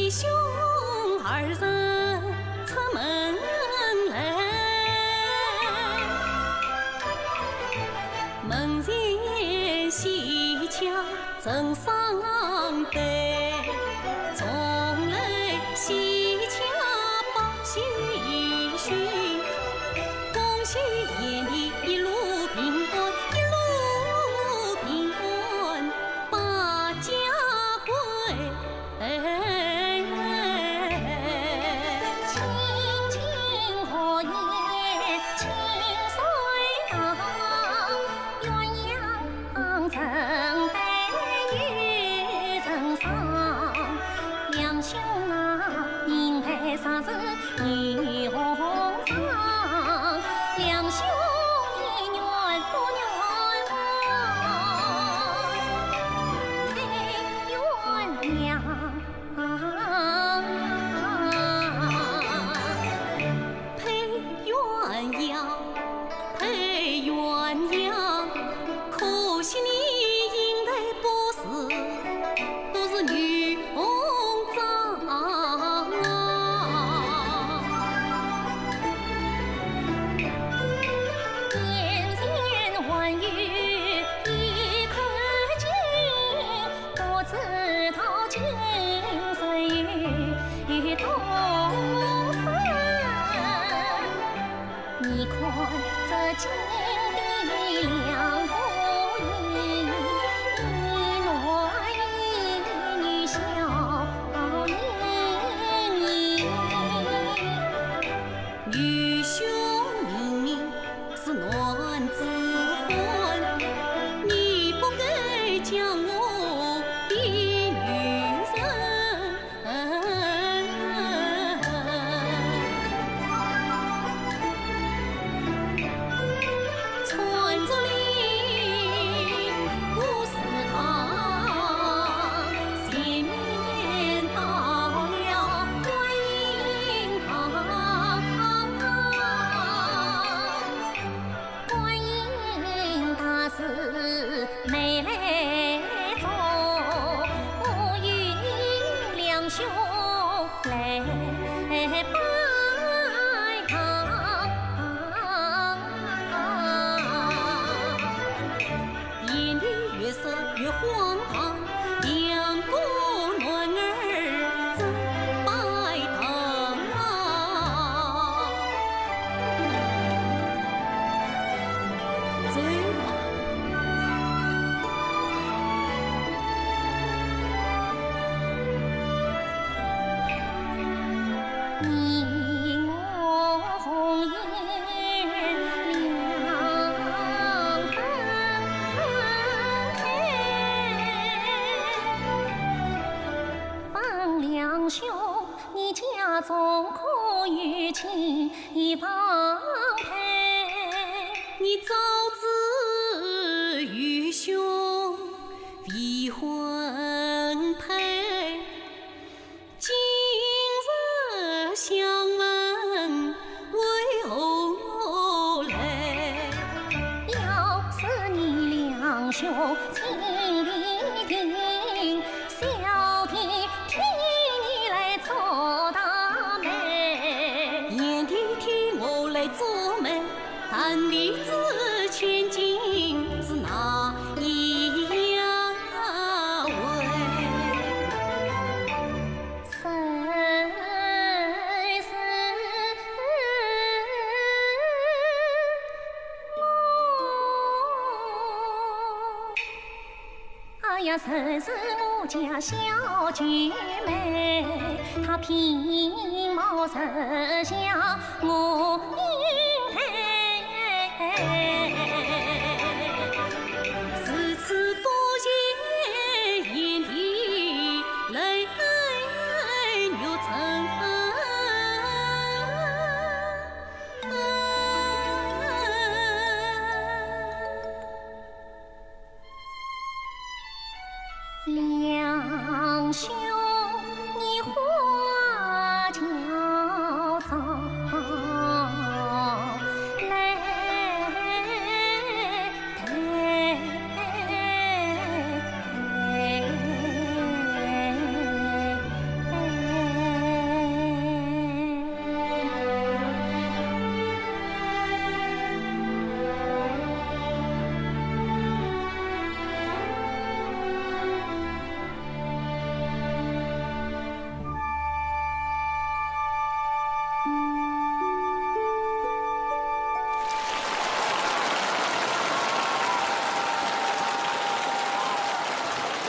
弟兄二人出门来，门前戏腔正上对，从来戏腔把戏寻，恭喜爷你一路平安，一路平安把家归。青青荷叶青水荡，鸳鸯正对玉成双。两兄啊，应该啥子女红裳？两兄一愿不愿忘，配鸳鸯。配鸳鸯，可惜你应得不是，都是女红妆啊。千言万语一可尽，不知道今岁月多深。你看这金地两不应，一男一女笑盈盈。女兄明明是男子汉，你不该将我比女人。村子里不是他，前面到了观音堂。观音大士没来坐，我与你两兄来拜堂。夜里月色越荒唐，两个男儿正拜堂啊。走吧，你我红颜两分开，方两兄，你家中可与亲房配？你早知愚兄未婚配，今日相问为何来？要是你两兄情理定，小弟替你来做大媒。眼弟替我来做媒，但你知千金是哪一样way？谁是我？哎呀，谁是我家小菊妹？她品貌实像我应配。